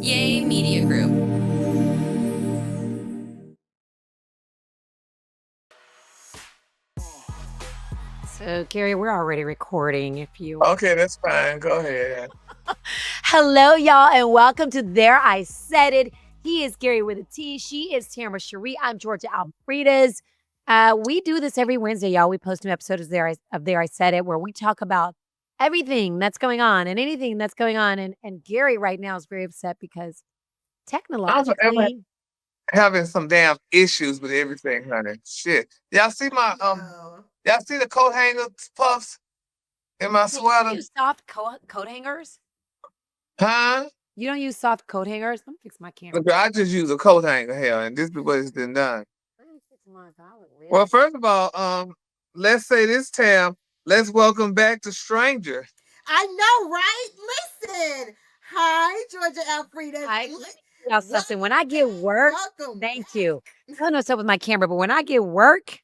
Yay Media Group. So, Gary, we're already recording. If you Okay, that's fine. Go ahead. Hello, y'all, and welcome to There I Said It. He is Gary with a T. She is Tamara Cherie. I'm Georgia Alfredas. We do this every Wednesday, y'all. We post new episodes of There I Said It, where we talk about everything that's going on and anything that's going on. And Gary right now is very upset because I'm forever technologically, having some damn issues with everything, honey. Shit. Y'all see my y'all see the coat hanger puffs in my yeah, you don't sweater? use soft coat hangers. Huh? You don't use soft coat hangers. Let me fix my camera. Look, I just use a coat hanger here, and this is what it's been done. Let me fix mine. I look weird. Well, first of all, let's say this, Tam. Let's welcome back to Stranger. I know, right? Listen. Hi, Georgia Alfreda. Hi. Y'all something. When I get work, Welcome. thank you. I don't know what's up with my camera, but when I get work,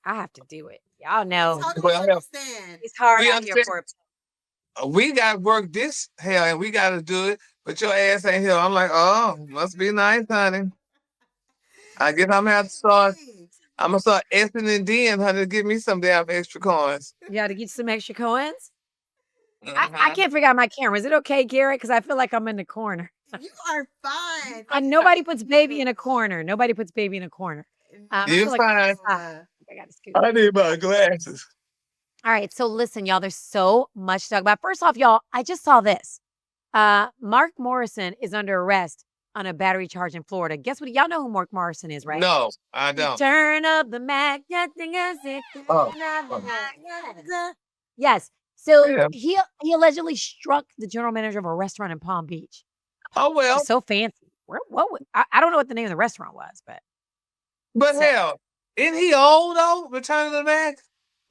I have to do it. Y'all know Totally understand. it's hard We out here understand. We got work this hell, and we got to do it, but your ass ain't here. I'm like, oh, must be nice, honey. I guess I'm gonna have to start. I'm gonna start S'ing and D'ing, honey, to give me some damn extra coins. You got to get some extra coins. I Mhm. can't figure out my camera. Is it okay, Garrett? Because I feel like I'm in the corner. You are fine. Nobody puts baby in a corner. Nobody puts baby in a corner. I You feel like fine. I got to scoot. I need my glasses. All right, so listen, y'all, there's so much to talk about. First off, y'all, I just saw this. Mark Morrison is under arrest on a battery charge in Florida. Guess what? Y'all know who Mark Morrison is, right? No, I don't. Turn up the Mac. Nothing else is- Oh. Yes. So Yeah. he allegedly struck the general manager of a restaurant in Palm Beach. Oh Which well, is so fancy. I don't know what the name of the restaurant was, but but so- hell, isn't he old though? Return of the Mac.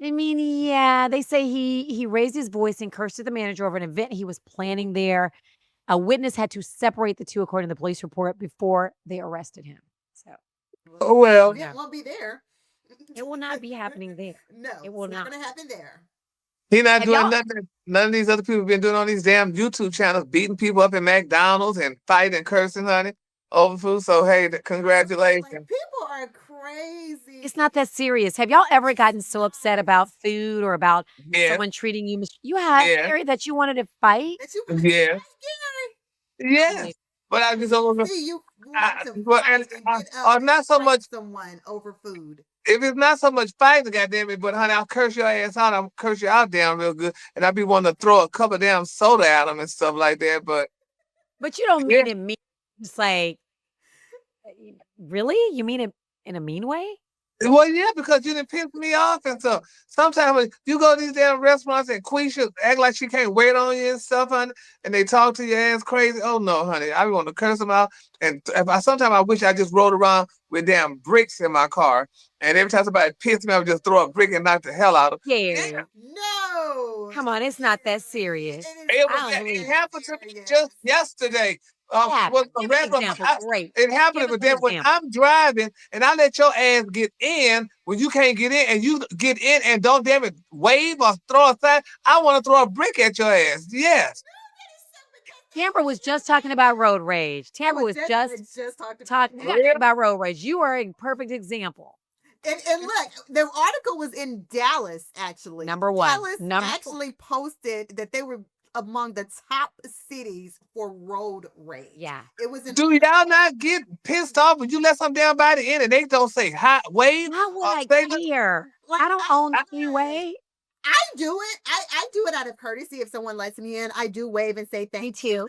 I mean, yeah, they say he raised his voice and cursed at the manager over an event he was planning there. A witness had to separate the two, according to the police report, before they arrested him. So Oh well. It won't be there. it will not be happening there. No, It will it's not not. going to happen there. He not Have doing y'all? nothing. None of these other people been doing on these damn YouTube channels, beating people up in McDonald's and fighting, cursing, honey, over food. So hey, congratulations. Like, people are crazy. It's not that serious. Have y'all ever gotten so upset about food or about Yeah, someone treating you? You had yeah, Gary that you wanted to fight. That you want to yeah, Gary. yes. But I just don't. See, you I, want to well, fight and get up or and not so fight much. someone over food. If it's not so much fighting, goddamn it, but honey, I'll curse your ass out. I'll curse you out down real good, and I'll be wanting to throw a cup of damn soda at them and stuff like that. But you don't Yeah, mean it mean. It's like, really? You mean it in a mean way? well, yeah, because you didn't piss me off and stuff. Sometimes when you go to these damn restaurants and Quisha act like she can't wait on you and stuff, honey, and they talk to your ass crazy. Oh no, honey, I want to curse them out. And sometimes I wish I just rode around with damn bricks in my car, and every time somebody pissed me, I would just throw a brick and knock the hell out of them. Gary, Yeah, No. come on, it's not that serious. I don't it believe it. happened to me just yesterday. Yeah, Was a give an restaurant. example. Great. It happened, Give us but an then when example. I'm driving and I let your ass get in when you can't get in, and you get in and don't damn it wave or throw a sign, I want to throw a brick at your ass. Yes. Tamara was just talking about road rage. Tamara was just talking about road rage. You are a perfect example. And look, the article was in Dallas, actually. Number one. Dallas actually posted that they were among the top cities for road rage. Yeah. It was Do y'all not get pissed off when you let some damn body in and they don't say hi, wave? How would I Say care? I don't own the freeway. I do it. I do it out of courtesy. If someone lets me in, I do wave and say thank Me you. too.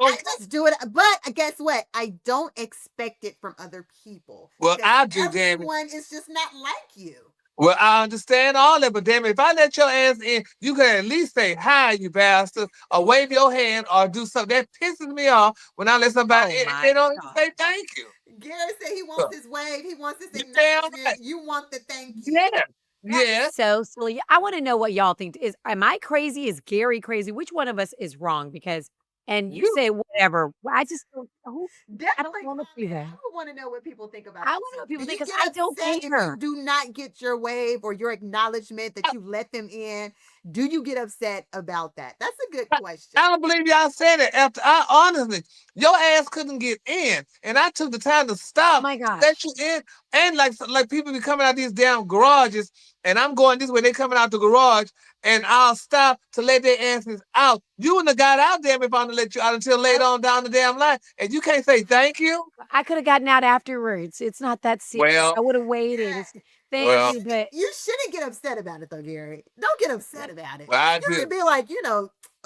I just do it. But guess what? I don't expect it from other people. Well, I do, damn it. Everyone is just not like you. Well, I understand all that, but damn it, if I let your ass in, you can at least say hi, you bastard, or wave your hand or do something. That pisses me off when I let somebody in and they don't even say thank you. Gary said he wants his wave, he wants his You damn acknowledgement. right. You want the thank you. Yeah. Yeah. So silly. I want to know what y'all think. Am I crazy? Is Gary crazy? Which one of us is wrong? Because you say whatever. I just don't. I don't want to see that. I want to know what people think about. I want to know what people think because I don't care. If you do not get your wave or your acknowledgement that you let them in, Do you get upset about that? That's a good question. I don't believe y'all said it. After I honestly, your ass couldn't get in, and I took the time to Oh stop, my gosh. let you in, and like people be coming out these damn garages, and I'm going this way, they coming out the garage, and I'll stop to let their asses out. You wouldn't have got out there if I'd let you out until later on down the damn line, and you can't say thank you. I could have gotten out afterwards. It's not that serious. Well, I would have waited. Yeah. Thank well, you, but You shouldn't get upset about it though, Gary. Don't get upset about it. well, I You could did. be like,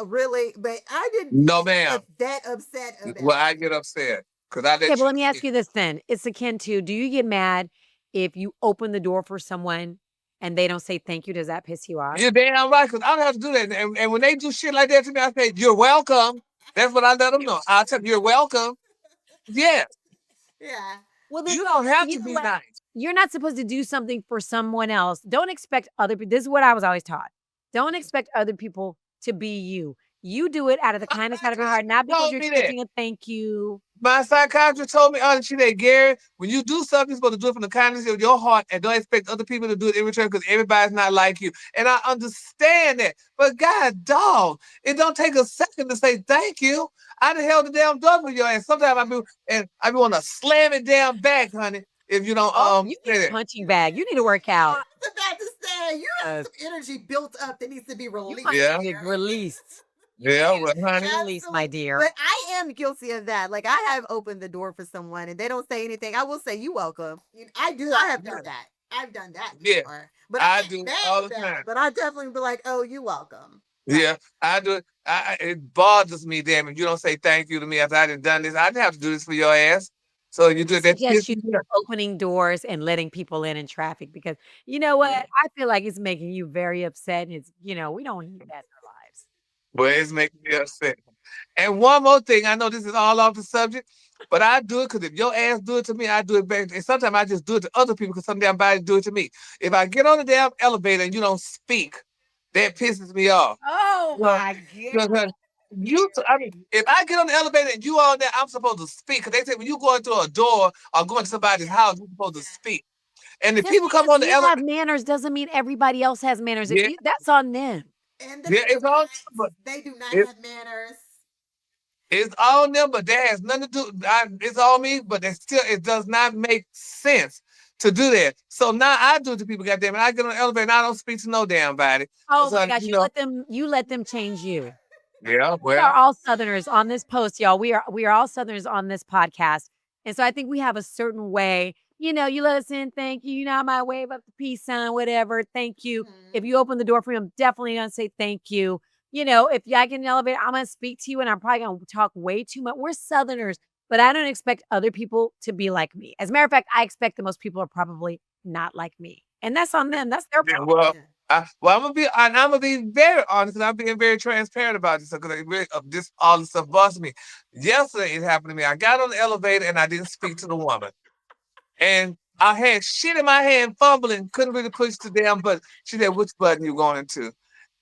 really, but I didn't No, ma'am. get that upset about Well, I it. get upset because I okay, let but let you me ask speak. you this then. It's akin to, do you get mad if you open the door for someone and they don't say thank you? Does that piss you off? You're damn right, because I don't have to do that. And when they do shit like that to me, I say, you're welcome. That's what I let them know. I tell them, you're welcome. Yes. Yeah. Well, then You don't have you to know be what? nice. You're not supposed to do something for someone else. Don't expect other people. This is what I was always taught. Don't expect other people to be you. You do it out of the My kindness out of your heart, psychiatrist not because told you're me that. expecting a thank you. My psychiatrist told me, she said, Gary, when you do something, you're supposed to do it from the kindness of your heart and don't expect other people to do it in return because everybody's not like you. And I understand that. But God, dog, it don't take a second to say thank you. I done held the damn door for you. And sometimes I be want to slam it down back, honey, if you don't Oh, you need say a that. punching bag. You need to work out. I was about to say, you have 'Cause some energy built up that needs to be you released. might Yeah. need to Gary. release. Yeah, well, honey. Release, my Absolutely. dear. But I am guilty of that. Like I have opened the door for someone and they don't say anything. I will say, you welcome. I do. I have done that. I've done that Yeah, before. But I'm I not do mad all the about time. it. But I definitely be like, oh, you welcome. Right. Yeah, I do it. It bothers me, damn, if you don't say thank you to me after I done this. I didn't have to do this for your ass. So you do I it. That suggest you pisses me off. opening doors and letting people in traffic because you know what? Yeah. I feel like it's making you very upset. And it's, we don't need that in our lives. But it's making me upset. And one more thing, I know this is all off the subject, but I do it because if your ass do it to me, I do it back. And sometimes I just do it to other people because some damn body do it to me. If I get on the damn elevator and you don't speak, that pisses me off. Oh Well, my because I mean, if I get on the elevator and you on there, I'm supposed to speak. Because they say when you go into a door or go into somebody's house, you're supposed to speak. And if Just people come because on the you have elevator, manners doesn't mean everybody else has manners. If yeah, you that's on them. And the yeah, it's all, but they do not it, have manners. it's all them, but that has nothing to do. It's all me, but it does not make sense to do that. So now I do it to people, goddamn it. I get on the elevator and I don't speak to no damn body. Oh my So gosh, you let them change you. yeah, We are well, all Southerners on this post, y'all. We are all Southerners on this podcast. And so I think we have a certain way. You let us in, thank you. I might wave up the peace sign, whatever. Thank you. If you open the door for me, I'm definitely gonna say thank you. If I get in an elevator, I'm gonna speak to you and I'm probably gonna talk way too much. We're Southerners, but I don't expect other people to be like me. As a matter of fact, I expect that most people are probably not like me. And that's on them. That's their yeah, problem. well. Yeah. I'm gonna be very honest, and I'm being very transparent about this because this all this stuff bothers me. Yesterday, it happened to me. I got on the elevator and I didn't speak to the woman, and I had shit in my hand, fumbling, couldn't really push the damn button. She said, "Which button you going into?"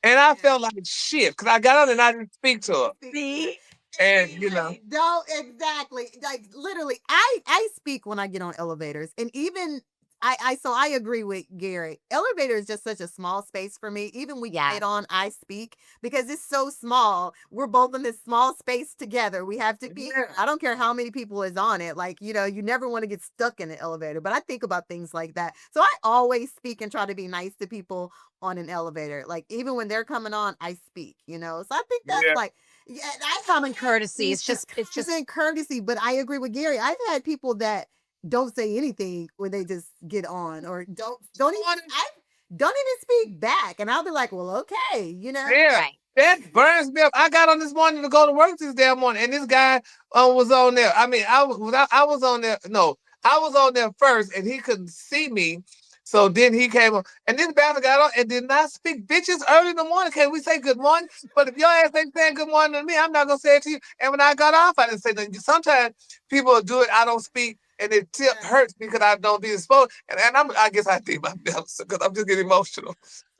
And I Yeah. felt like shit because I got on and I didn't speak to her, See? and Don't exactly like literally. I speak when I get on elevators, and even I agree with Gary. Elevator is just such a small space for me. Even we Yeah. get on, I speak because it's so small. We're both in this small space together. We have to be. Yeah. I don't care how many people is on it. Like you never want to get stuck in an elevator. But I think about things like that. So I always speak and try to be nice to people on an elevator. Like even when they're coming on, I speak. So I think that's yeah, like. Yeah, I Common courtesy. It's just in courtesy, but I agree with Gary. I've had people that don't say anything when they just get on, or don't even speak back, and I'll be like, well, okay, yeah. right. That burns me up. I got on this morning to go to work this damn morning, and this guy was on there. I mean, I was on there. No, I was on there first, and he couldn't see me. So then he came on, and this bastard got on and did not speak bitches early in the morning. Can we say good morning? But if your ass ain't saying good morning to me, I'm not gonna say it to you. And when I got off, I didn't say nothing. Sometimes people do it. I don't speak, and it hurts because I don't be exposed. And I guess I think my bells because I'm just getting emotional.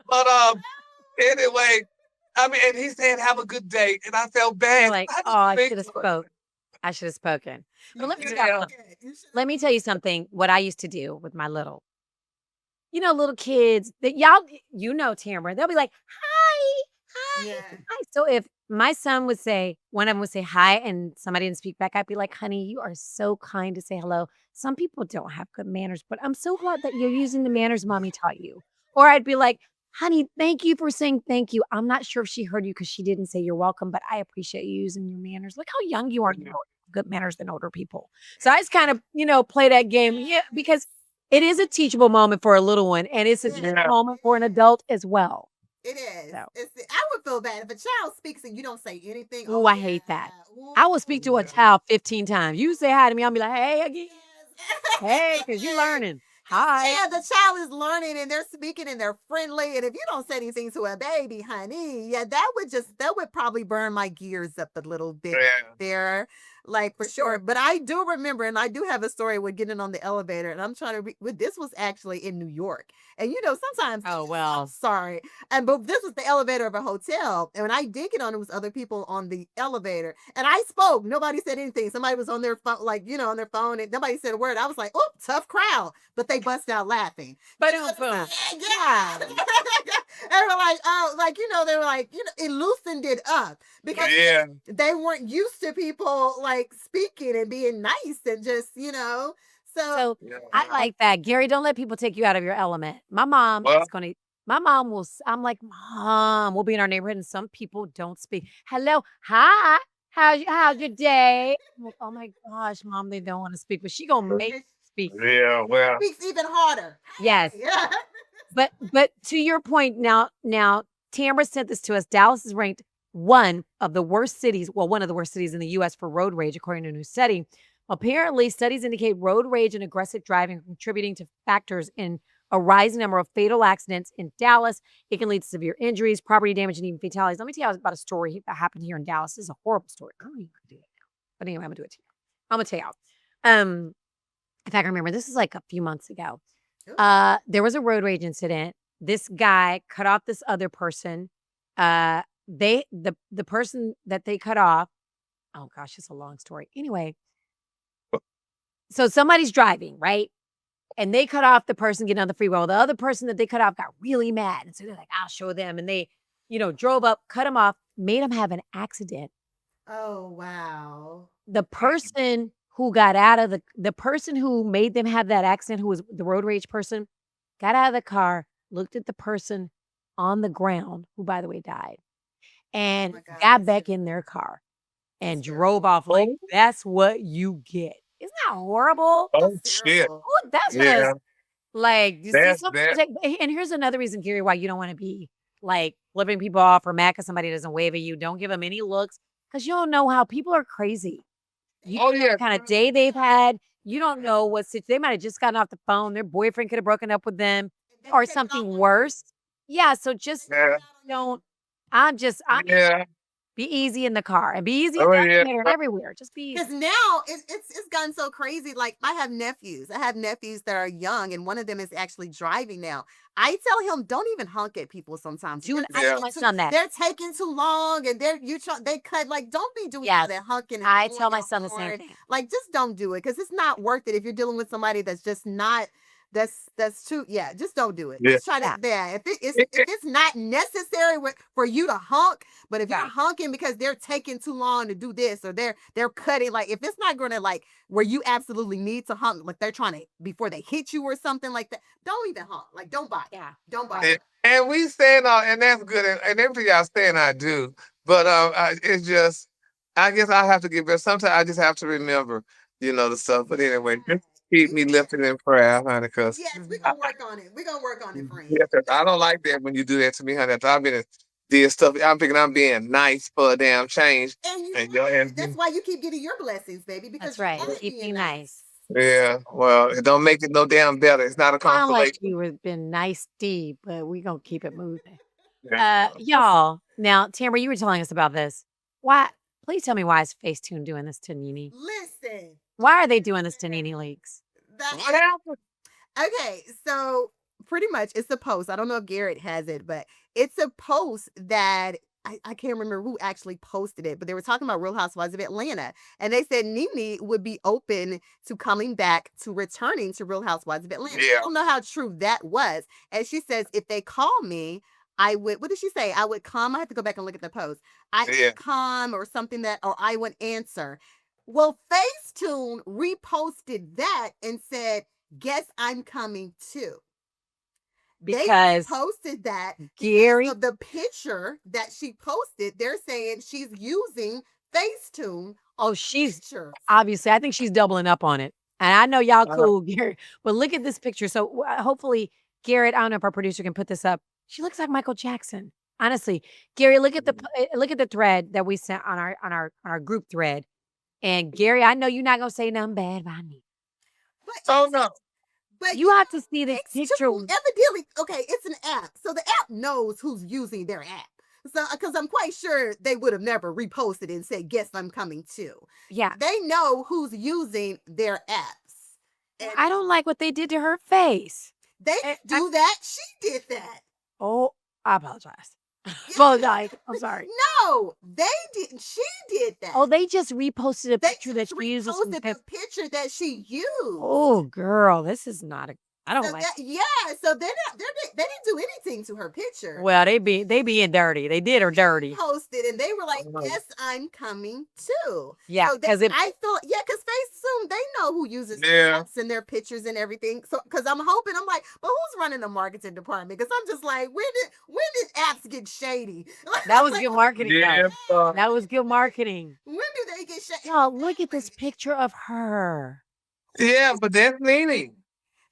But anyway, I mean, and he said, "Have a good day," and I felt You're bad. like, I oh, just I think, should have spoke. I should have spoken. But let me tell you yeah, something. Let me tell you something. What I used to do with my little. little kids that y'all, Tamara, they'll be like, hi, hi, Yeah. hi. So if my son would say, one of them would say hi and somebody didn't speak back, I'd be like, honey, you are so kind to say hello. Some people don't have good manners, but I'm so glad that you're using the manners mommy taught you. Or I'd be like, honey, thank you for saying thank you. I'm not sure if she heard you because she didn't say you're welcome, but I appreciate you using your manners. Look how young you are. You know good manners than older people. So I just kind of, play that game. Yeah, because it is a teachable moment for a little one, and it's a teachable moment for an adult as well. It is. So. I would feel bad if a child speaks and you don't say anything. Oh, I hate that. I will speak to a child 15 times. You say hi to me, I'll be like, hey again. Hey, because you're learning. Hi. Yeah, the child is learning and they're speaking and they're friendly. And if you don't say anything to a baby, honey, yeah, that would probably burn my gears up a little bit there. Like for sure. But I do remember, and I do have a story with getting on the elevator, and I'm trying to this was actually in New York. And sometimes I'm sorry. But this was the elevator of a hotel. And when I did get on, it was other people on the elevator. And I spoke. Nobody said anything. Somebody was on their phone, on their phone, and nobody said a word. I was like, oh, tough crowd. But they bust out laughing. But yeah. They were like, they were like, it loosened it up because they weren't used to people like speaking and being nice and just, So I like that. Gary, don't let people take you out of your element. My mom is going to, I'm like, Mom, we'll be in our neighborhood and some people don't speak. Hello, hi, how's your day? Like, oh my gosh, Mom, they don't want to speak, but she going to make speak. Yeah, well. Speaks even harder. Yes. Yeah. But to your point now, Tamara sent this to us. Dallas is ranked one of the worst cities in the U.S. for road rage, according to a new study. Apparently, studies indicate road rage and aggressive driving are contributing to factors in a rising number of fatal accidents in Dallas. It can lead to severe injuries, property damage, and even fatalities. Let me tell you about a story that happened here in Dallas. This is a horrible story. I don't even do it now. But anyway, I'm going to do it to you. I'm going to tell you. In fact, I remember this is like a few months ago. There was a road rage incident. This guy cut off this other person. The person that they cut off. Oh gosh, it's a long story. Anyway, so somebody's driving, right? And they cut off the person getting on the freeway. Well, the other person that they cut off got really mad, and so they're like, "I'll show them." And they, drove up, cut him off, made him have an accident. Oh wow! The person who got out of the person who made them have that accident, who was the road rage person, got out of the car, looked at the person on the ground, who, by the way, died, and got back in their car and drove off. Like, that's what you get. Isn't that horrible? Oh, shit. Oh, that's like, you see something. And here's another reason, Gary, why you don't want to be like flipping people off or mad because somebody doesn't wave at you. Don't give them any looks because you don't know how people are crazy. You don't know what kind of day they've had. You don't know they might have just gotten off the phone. Their boyfriend could have broken up with them or something worse. Yeah. So just don't. Be easy in the car and be easy in the elevator and everywhere. Just be easy. Because now it's gotten so crazy. Like I have nephews that are young, and one of them is actually driving now. I tell him, don't even honk at people sometimes. I tell my son that. They're taking too long and they cut, like, don't be doing all that honking. I tell my son the same thing. Like, just don't do it because it's not worth it if you're dealing with somebody that's just not. That's true. Yeah, just don't do it. Just try to. Yeah, if it's not necessary for you to honk, but if you're honking because they're taking too long to do this or they're cutting, like if it's not going to like where you absolutely need to honk, like they're trying to before they hit you or something like that, don't even honk. Like don't bother. Yeah, don't bother. And we stand on, and that's good. And everything y'all saying, I do. But it's just, I guess I have to give it. Sometimes I just have to remember, the stuff. But anyway. Keep me lifted in prayer, honey, because we're gonna work on it. We're gonna work on it, friend. Yeah, I don't like that when you do that to me, honey. I've been did stuff. I'm thinking I'm being nice for a damn change. And that's why you keep getting your blessings, baby. Because that's right. Keep being nice. Yeah, well, it don't make it no damn better. It's not a consolation. Like you were been nice, Steve, but we're gonna keep it moving. Y'all. Now, Tamara, you were telling us about this. Why? Please tell me why is FaceTune doing this to Nene? Listen. Why are they doing this to Nene Leaks? What happened? Okay, so pretty much it's a post. I don't know if Garrett has it, but it's a post that I can't remember who actually posted it, but they were talking about Real Housewives of Atlanta. And they said Nene would be open to coming back, to returning to Real Housewives of Atlanta. I don't know how true that was. And she says, if they call me, I would, what did she say? I would come. I have to go back and look at the post. I would come or something that, or I would answer. Well, FaceTune reposted that and said, guess I'm coming too. Because they posted that Gary, of the picture that she posted, they're saying she's using FaceTune. Oh, she's obviously, I think she's doubling up on it. And I know y'all cool, Garrett, but look at this picture. So hopefully, Garrett, I don't know if our producer can put this up. She looks like Michael Jackson. Honestly, Gary, look at the thread that we sent on our group thread. And Gary, I know you're not gonna say nothing bad about me. Oh no. But you have to see this picture. Evidently, okay, it's an app. So the app knows who's using their app. So, because I'm quite sure they would have never reposted and said, guess I'm coming too. Yeah. They know who's using their apps. And I don't like what they did to her face. They do that. She did that. Oh, I apologize. Apologize. I'm sorry. No, they didn't. She did that. Oh, they just reposted a picture that she used. Reposted the picture that she used. Oh, girl, this is not a. I don't like. So they didn't do anything to her picture. Well, they being dirty. They did her dirty. Posted and they were like, "Yes, I'm coming too." Yeah, because I thought, because FaceTune, they know who uses apps and their pictures and everything. So, because I'm hoping, I'm like, but who's running the marketing department? Because I'm just like, when did apps get shady? That was good marketing. Yeah, that was good marketing. When do they get shady? Y'all, look at this picture of her. Yeah, but that's Nene.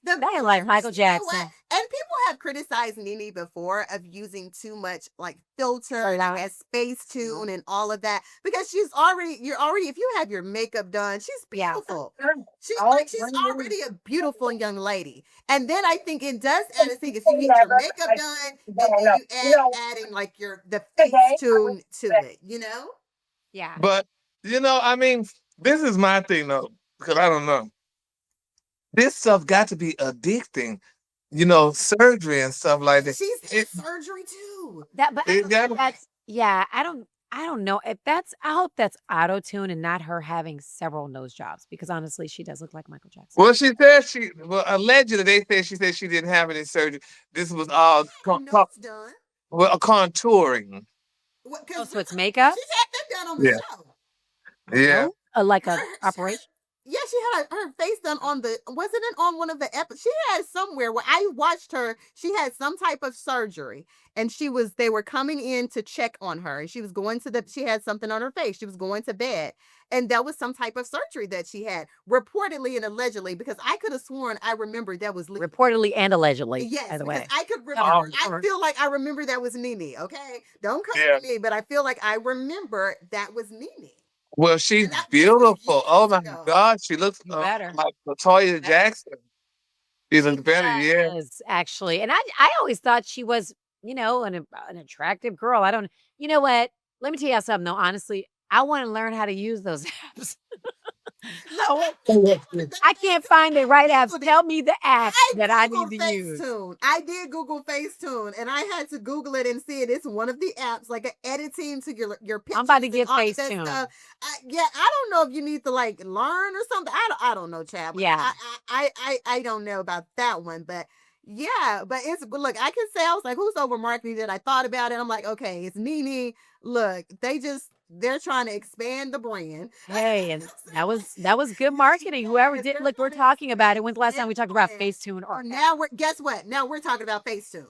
That ain't like Michael Jackson. And people have criticized Nene before of using too much like filter as FaceTune and all of that, because you're already, if you have your makeup done, she's beautiful. She's already a beautiful young lady. And then I think it does add a thing if you get your makeup done and then you adding like the FaceTune to it, you know? Yeah. But I mean, this is my thing though, because I don't know. This stuff got to be addicting, surgery and stuff like that. She's had surgery too. I don't know if that's. I hope that's auto tune and not her having several nose jobs, because honestly, she does look like Michael Jackson. Well, she said allegedly she said she didn't have any surgery. This was all done. A contouring. So it's makeup. She had that done on the show. Yeah. Like a operation. Yeah, she had her face done wasn't it on one of the episodes? She had somewhere where I watched her, she had some type of surgery and they were coming in to check on her and she was going she had something on her face. She was going to bed and that was some type of surgery that she had, reportedly and allegedly, because I could have sworn I remember that was reportedly and allegedly. Yes, by the way. I could remember. I feel like I remember that was Nene, okay? Don't come at me, but I feel like I remember that was Nene. Well, she's beautiful. Oh my God, she looks better. Like Latoya Jackson. She looks better, yes, actually. And I always thought she was, an attractive girl. I don't. You know what? Let me tell you something though. Honestly, I want to learn how to use those apps. I can't find the right apps. Tell me the apps that I need to use. I did Google FaceTune and I had to Google it and see it. It's one of the apps, like an editing to your pictures. I'm about to get FaceTune. I don't know if you need to like learn or something. I don't know, Chad. Yeah. I don't know about that one, but yeah, but look, I can say, I was like, who's over marketing that? I thought about it. I'm like, okay, it's Nene. Look, they're trying to expand the brand. Hey, and that was good marketing. Whoever did, look, we're talking about it. When's the last time we talked about FaceTune? Or now guess what? Now we're talking about FaceTune.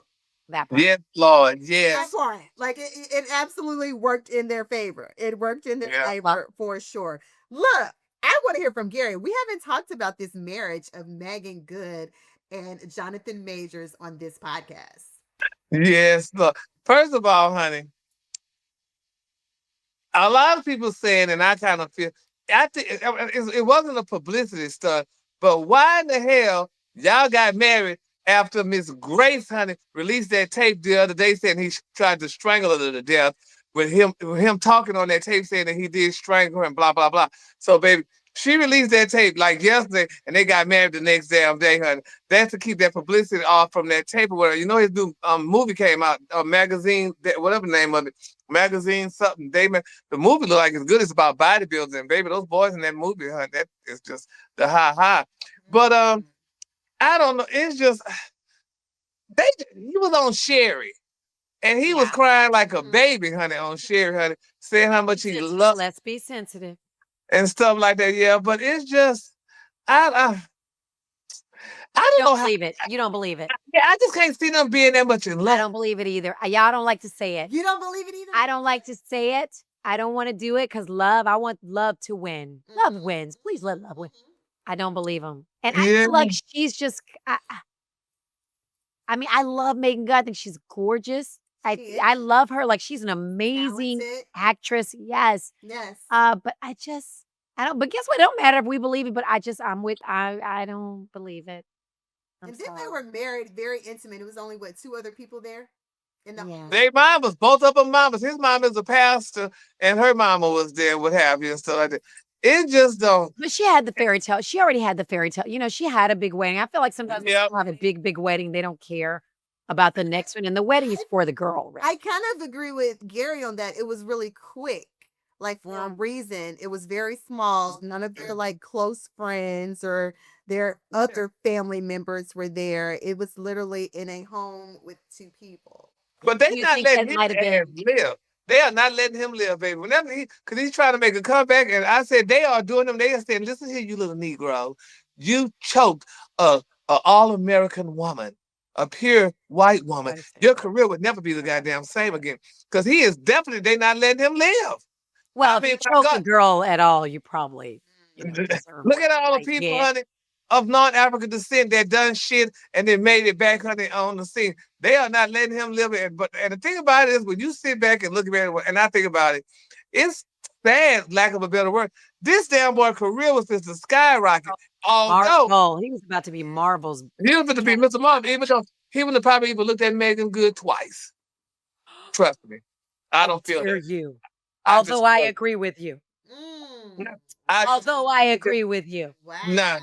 That part. Yes, Lord, yes. That part. Like it absolutely worked in their favor. It worked in their favor for sure. Look, I want to hear from Gary. We haven't talked about this marriage of Megan Good and Jonathan Majors on this podcast. Yes, look. First of all, honey, a lot of people saying, and I kind of feel, I think it wasn't a publicity stunt, but why in the hell y'all got married after Miss Grace, honey, released that tape the other day saying he tried to strangle her to death, with him talking on that tape saying that he did strangle her and blah, blah, blah. So, baby, she released that tape like yesterday, and they got married the next damn day, honey. That's to keep that publicity off from that tape or whatever. His new movie came out, a magazine, whatever the name of it, magazine, something. The movie look like it's good. It's about bodybuilding. And baby, those boys in that movie, huh, that is just the high. But I don't know. It's just he was on Sherry. And he was crying like a baby, honey, on Sherry, honey, saying how much he loved Let's be sensitive. and stuff like that. Yeah, but it's just I don't know how. Believe it. You don't believe it. Yeah, I just can't see them being that much in I love. don't believe it either. Y'all don't like to say it. You don't believe it either? I don't like to say it. I don't want to do it because I want love to win. Love wins. Please let love win. I don't believe him. And I feel like she's just, I mean, I love Megan Good. I think she's gorgeous. I love her. Like, she's an amazing actress. Yes. Yes. But I don't, but guess what? It don't matter if we believe it, but I don't believe it. And then they were married, very intimate. It was only, what, 2 other people there? Their mamas, both of them mamas. His mom is a pastor, and her mama was there, what have you, and stuff like that. It just don't. But she had the fairy tale. She already had the fairy tale. You know, she had a big wedding. I feel like sometimes people have a big wedding. They don't care about the next one. And the wedding is for the girl. Right? I kind of agree with Gary on that. It was really quick. Like, for a reason, it was very small. None of their, like, close friends or their other family members were there. It was literally in a home with 2 people. But they not letting him live. They are not letting him live, baby. Whenever because he's trying to make a comeback, and I said they are doing them. They are saying, "Listen here, you little Negro, you choked a all-American woman, a pure white woman. Your career would never be the goddamn same again." Because he is definitely they not letting him live. Well, if you choke a girl at all, you probably look at all the people, honey, of non-African descent that done shit and then made it back, honey, on the scene. They are not letting him live it. And the thing about it is, when you sit back and look at it, and I think about it, it's sad, lack of a better word. This damn boy career was just a skyrocket. Although he was about to be Marvel's. He was about to be Mr. Marvel, even though he wouldn't have probably even looked at Megan Good twice. Trust me. I don't feel that. You. Although I agree with you. Although I agree with you. Wow. Nah.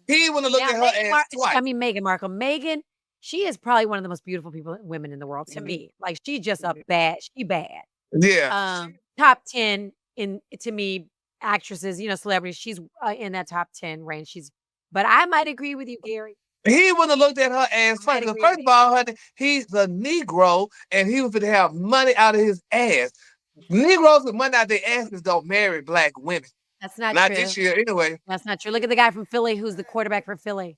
He wouldn't look at her ass twice. I mean, Meghan Markle. Megan, she is probably one of the most beautiful women in the world to me. Like, she's just she bad. Yeah. Top 10 to me, actresses, celebrities. She's in that top 10 range. But I might agree with you, Gary. He wouldn't have looked at her ass twice. Because first of all, honey, he's a Negro, and he was going to have money out of his ass. Negroes with money out their asses don't marry black women. That's not true. Not this year, anyway. That's not true. Look at the guy from Philly who's the quarterback for Philly.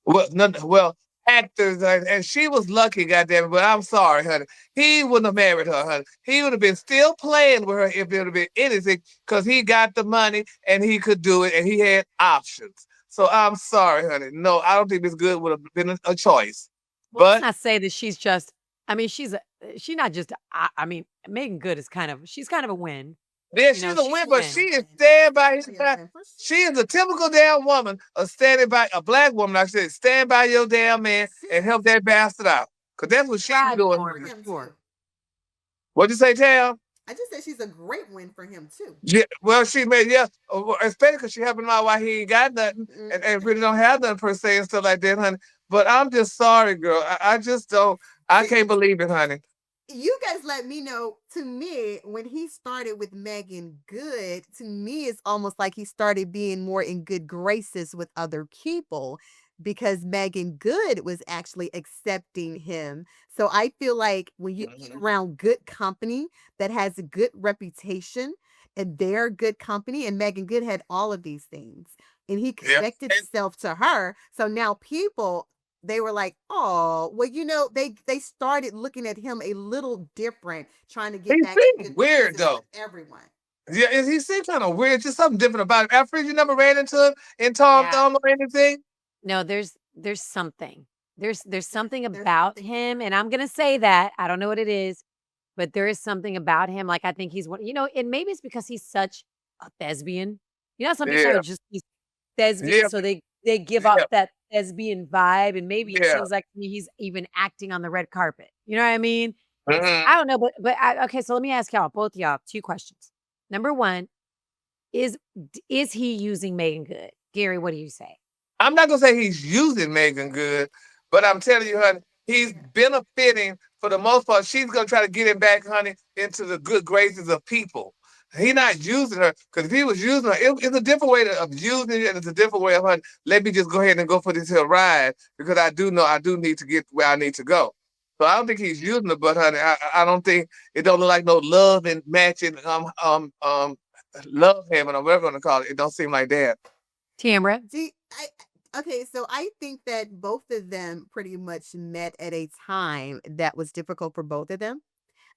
Well, actors, and she was lucky, goddammit, but I'm sorry, honey. He wouldn't have married her, honey. He would have been still playing with her if it would have been anything, because he got the money, and he could do it, and he had options. So I'm sorry, honey. No, I don't think this good would have been a choice. Well, let's not say that she's just, I mean, she's not just, I mean, Megan Good is she's kind of a win. Yeah, she's a win, but she is standing by his side. She is a typical damn woman of standing by a black woman. I said, stand by your damn man and help that bastard out. Because that's what she's doing. What'd you say, Tam? I just said she's a great win for him, too. Yeah, well, she made, especially because she helping him out while he ain't got nothing and really don't have nothing per se and stuff like that, honey. But I'm just sorry, girl. I just don't, I can't believe it, honey. You guys let me know. To me, when he started with Megan Good, to me, it's almost like he started being more in good graces with other people because Megan Good was actually accepting him. So I feel like when you get around good company that has a good reputation and they're good company, and Megan Good had all of these things, and he connected himself to her. So now people, they were like, oh, well, they started looking at him a little different, trying to get back. He weird, though. Everyone. Yeah, he seemed kind of weird. Just something different about him. Alfred, you never ran into him and talked to him or anything? No, there's something. There's something about him, and I'm gonna say that. I don't know what it is, but there is something about him. Like, I think he's one, and maybe it's because he's such a thespian. Some people are just thespian, so they give off that thespian vibe, and maybe it seems like to me he's even acting on the red carpet. You know what I mean? I don't know, but okay. So let me ask both y'all, 2 questions. Number 1, is he using Megan Good? Gary, what do you say? I'm not gonna say he's using Megan Good, but I'm telling you, honey, He's benefiting for the most part. She's gonna try to get him back, honey, into the good graces of people. He not using her because if he was using her, it's a different way of using it, and it's a different way of her. Let me just go ahead and go for this here ride because I do know I do need to get where I need to go. So I don't think he's using her, but honey, I don't think it don't look like no love and matching love him and whatever you want to call it. It don't seem like that. Tamara. Okay, so I think that both of them pretty much met at a time that was difficult for both of them.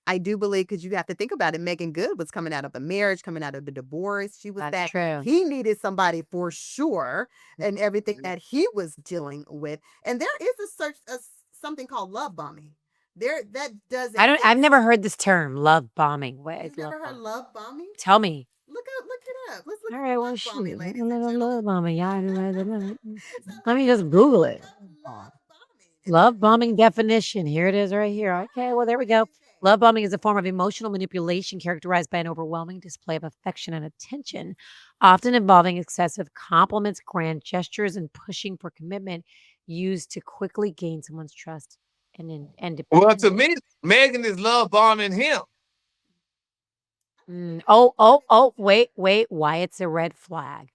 I do believe because you have to think about it. Megan Good was coming out of a marriage, coming out of the divorce. She was That's true. He needed somebody for sure, and everything that he was dealing with. And there is something called love bombing. That doesn't. I've never heard this term, love bombing. What is You've never love heard bombing? love bombing? Tell me. Look it up. Let's look All at right, well, love bombing, shoot. ladies and gentlemen. Love bombing. Yeah, So let me just Google it. love bombing. Love bombing definition. Here it is right here. Okay, well, there we go. Love bombing is a form of emotional manipulation characterized by an overwhelming display of affection and attention, often involving excessive compliments, grand gestures, and pushing for commitment used to quickly gain someone's trust and Well, dependence. to me, Megan is love bombing him. Wait. Why it's a red flag.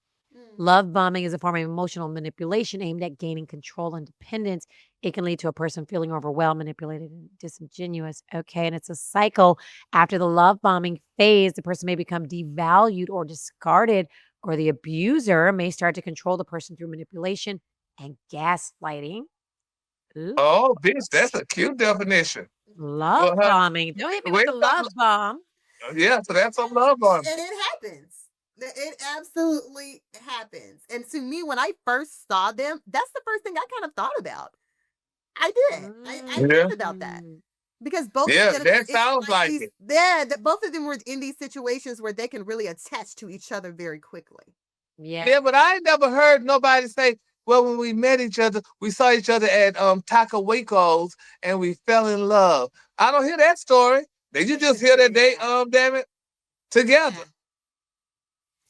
Love bombing is a form of emotional manipulation aimed at gaining control and dependence. It can lead to a person feeling overwhelmed, manipulated, and disingenuous. Okay. And it's a cycle. After the love bombing phase, the person may become devalued or discarded, or the abuser may start to control the person through manipulation and gaslighting. Ooh. Oh, bitch, that's a cute definition. Love Well, bombing. Don't hit me with wait, the love bomb. yeah, so that's some love bombing. And it happens. It absolutely happens. And to me, when I first saw them, that's the first thing I kind of thought about. I did. I Yeah. thought about that. Because both Yeah, of them, that sounds like it. that both of them were in these situations where they can really attach to each other very quickly. Yeah, but I ain't never heard nobody say, well, when we met each other, we saw each other at Taco Waco's and we fell in love. I don't hear that story. Did you just hear that they damn it, together?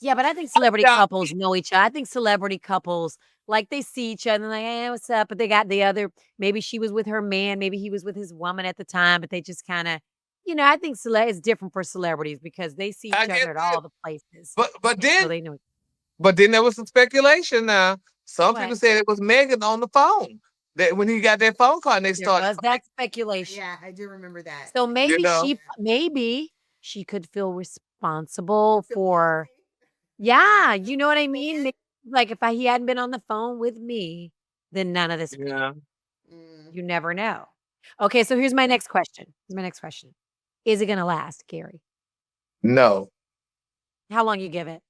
Yeah, but I think celebrity Yeah. couples know each other. I think celebrity couples, like, they see each other and like, "Hey, what's up?" But they got the other maybe she was with her man, maybe he was with his woman at the time, but they just kinda I think it's different for celebrities because they see each I other get at it. all the places. But So then they know. there was some speculation now. Some people What? said it was Megan on the phone. That when he got that phone call and they There started was that speculation. Yeah, I do remember that. So you know. maybe she could feel responsible for yeah, you know what I mean? Like, if he hadn't been on the phone with me, then none of this Yeah. you never know. Okay, so here's my next question. Is it gonna last, Gary? No. How long you give it?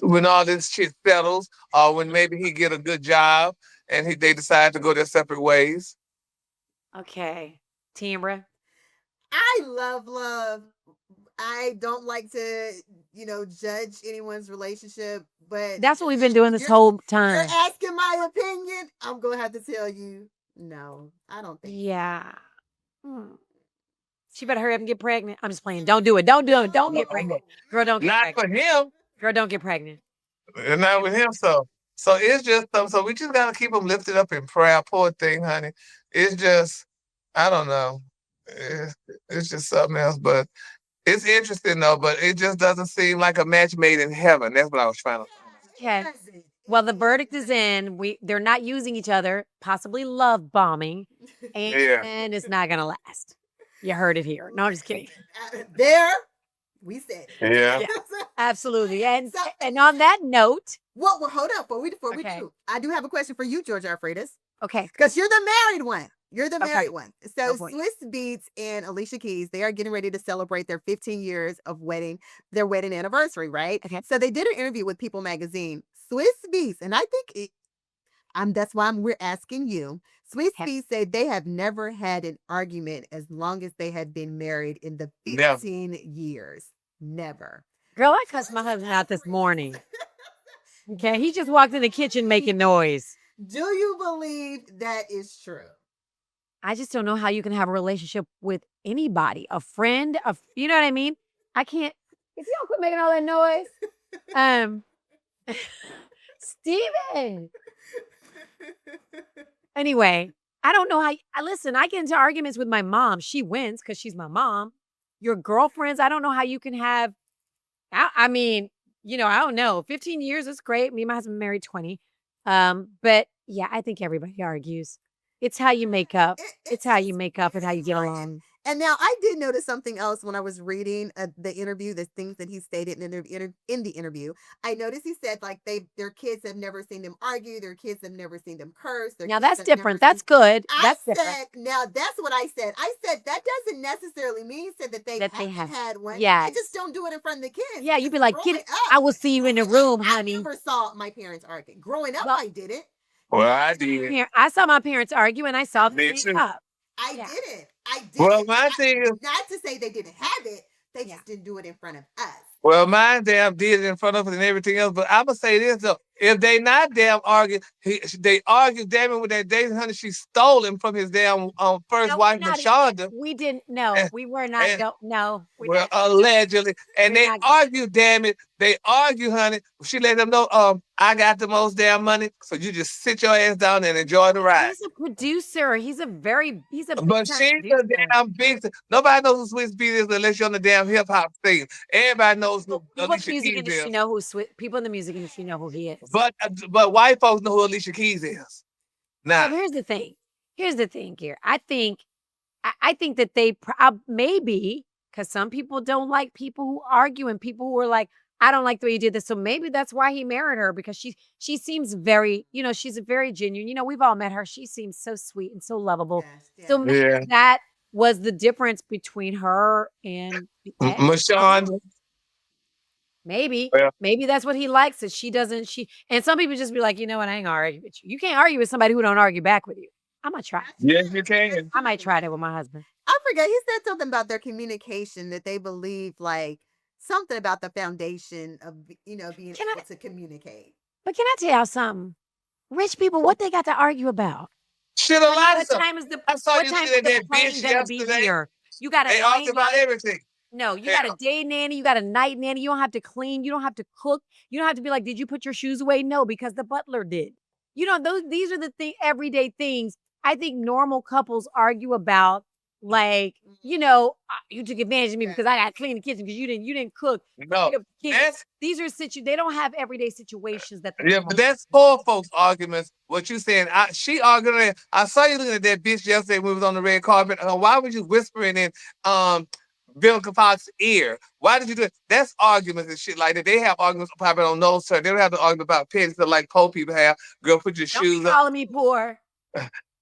When all this shit settles, or when maybe he get a good job and they decide to go their separate ways. Okay. Tamra? I love. I don't like to, judge anyone's relationship, but That's what we've been doing this whole time. You're asking my opinion. I'm gonna have to tell you, no, I don't think. Yeah. She better hurry up and get pregnant. I'm just playing. Don't do it. Don't do it. Don't get pregnant. Girl, don't get Not pregnant. for him. Girl, don't get pregnant. And not with him. So it's just so we just gotta keep him lifted up in prayer. Poor thing, honey. It's just I don't know. It's just something else, but it's interesting though. But it just doesn't seem like a match made in heaven. That's what I was trying to. Okay. Well, the verdict is in. They're not using each other, possibly love bombing, and it's not gonna last. You heard it here. No, I'm just kidding. There, we said it. Yeah. Absolutely. And on that note, well, hold up. Before we Okay. do, I do have a question for you, Georgia Alfredis, okay. because you're the married one. You're the Okay. married one. So Go for it. Swiss Beats and Alicia Keys, they are getting ready to celebrate their 15 years of their wedding anniversary, right? Okay. So they did an interview with People Magazine. Swiss Beats, and I think that's why we're asking you. Swiss Okay. Beats said they have never had an argument as long as they had been married in the Never. 15 years. Never. Girl, I cussed my husband out this morning. Okay. He just walked in the kitchen making noise. Do you believe that is true? I just don't know how you can have a relationship with anybody, a friend, you know what I mean? I can't. If you don't quit making all that noise, Steven. Anyway, I don't know how. Listen, I get into arguments with my mom. She wins because she's my mom. Your girlfriends, I don't know how you can have. I mean, I don't know. 15 years is great. Me and my husband married 20. But yeah, I think everybody argues. It's how you make up. It's how you make up and how you get along. And now I did notice something else when I was reading the interview, the things that he stated in the interview. I noticed he said like their kids have never seen them argue, their kids have never seen them curse. Now that's different. That's good. That's different. Now that's what I said. I said that doesn't necessarily mean that they haven't had one. Yeah, I just don't do it in front of the kids. Yeah, you'd be like, I will see you in the room, honey. I never saw my parents argue. Growing up, I didn't. Well, I did. I saw my parents argue, and I saw them make up. I didn't. Well, my thing is not to say they didn't have it. They just didn't do it in front of us. Well, mine damn did it in front of us and everything else. But I'm gonna say this though: if they not damn arguing, they argue damn it with that Daisy honey. She stole him from his damn first wife, Mashonda. We didn't. No, we were not. No. Well, allegedly, and they argue. Damn it, they argue, honey. She let them know. I got the most damn money, so you just sit your ass down and enjoy the ride. He's a producer. He's a. But she's a damn big. Nobody knows who Swiss Beat is unless you're on the damn hip hop scene. Everybody knows who Alicia music Keys industry is. know who people in the music industry know who he is. But white folks know who Alicia Keys is. Now, so here's the thing. Here's the thing here. I think that they maybe because some people don't like people who argue and people who are like, I don't like the way you did this. So maybe that's why he married her because she seems very, she's a very genuine. We've all met her. She seems so sweet and so lovable. Yes. So maybe that was the difference between her and Mashonda. Maybe that's what he likes. That she doesn't. And some people just be like, you know what? I ain't gonna argue with you. You can't argue with somebody who don't argue back with you. I might try. Yes, you can. I might try that with my husband. I forget. He said something about their communication that they believe like. Something about the foundation of, being able to communicate. But can I tell y'all something? Rich people, what they got to argue about? Shit, a lot of stuff. I saw you see that bitch yesterday. You got to argue about everything. No, you got a day nanny. You got a night nanny. You don't have to clean. You don't have to cook. You don't have to be like, did you put your shoes away? No, because the butler did. These are the everyday things I think normal couples argue about. Like, you took advantage of me because I got to clean the kitchen because you didn't cook. No, these are they don't have everyday situations that. But that's poor folks' arguments. What you saying? She arguing. I saw you looking at that bitch yesterday when we was on the red carpet. Why was you whispering in Bill Fox's ear? Why did you do it? That's arguments and shit like that. They have arguments probably on those terms. They don't have the argument about petty stuff like poor people have. Girl, put your shoes up. Calling me poor.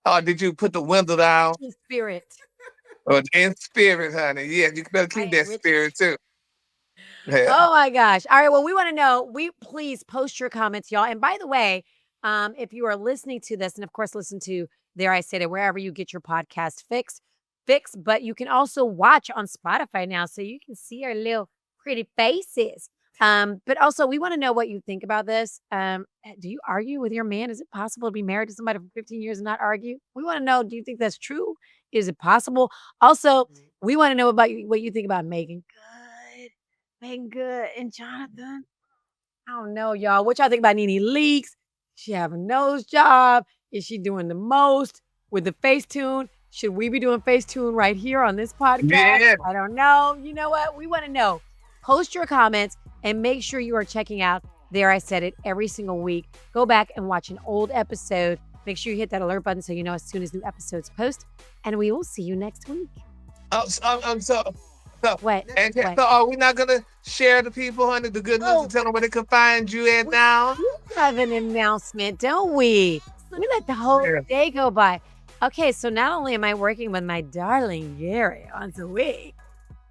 Or did you put the window down? In spirit. In spirit, honey. Yeah, you better keep that spirit too. Yeah. Oh my gosh. All right. Well, we want to know. Please post your comments, y'all. And by the way, if you are listening to this, and of course, listen to There I Said It, wherever you get your podcast fix. But you can also watch on Spotify now, so you can see our little pretty faces. But also, we want to know what you think about this. Do you argue with your man? Is it possible to be married to somebody for 15 years and not argue? We want to know, do you think that's true? Is it possible? Also, we want to know about what you think about Megan Good, and Jonathan. I don't know, y'all. What y'all think about Nene Leaks? She have a nose job? Is she doing the most with the FaceTune? Should we be doing FaceTune right here on this podcast? Yeah. I don't know. You know what? We want to know. Post your comments and make sure you are checking out There I Said It every single week. Go back and watch an old episode. Make sure you hit that alert button so you know as soon as new episodes post. And we will see you next week. What? So are we not going to share the people, honey, the good news and tell them where they can find you at now? We have an announcement, don't we? We let the whole day go by. Okay, so not only am I working with my darling Gary once a week,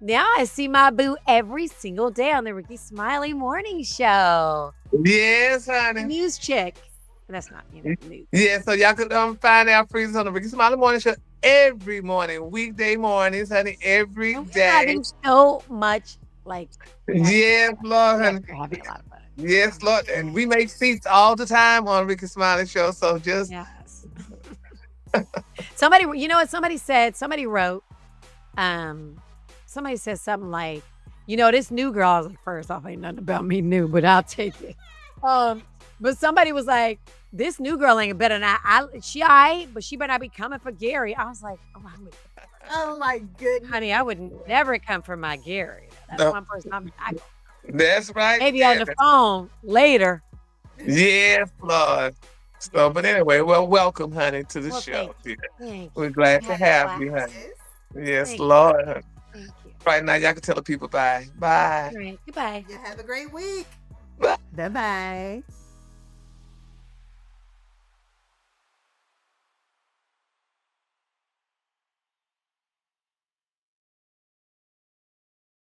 now I see my boo every single day on the Ricky Smiley Morning Show. Yes, honey. The news chick. That's not news. Yeah, so y'all can find our freezers on the Ricky Smiley Morning Show every morning, weekday mornings, honey, every day. Having so much yes, Lord, honey. We're having a lot of fun. Yes, Lord, and we make seats all the time on Ricky Smiley Show, so just. Yes. Somebody, you know what? Somebody wrote, somebody said something like, this new girl. I was like, first off, ain't nothing about me new, but I'll take it. But somebody was like, this new girl ain't better than she all right, but she better not be coming for Gary. I was like, Oh my goodness. honey, I would never come for my Gary. That's No. one person That's right. maybe on the phone later. Yes, Lord. So, but anyway, well, welcome, honey, to the Well, show. thank you. We're glad to have you, honey. Yes, Thank you. Lord. honey. Thank you. Right now, y'all can tell the people bye. Bye. All right. Goodbye. You have a great week. Bye. Bye-bye.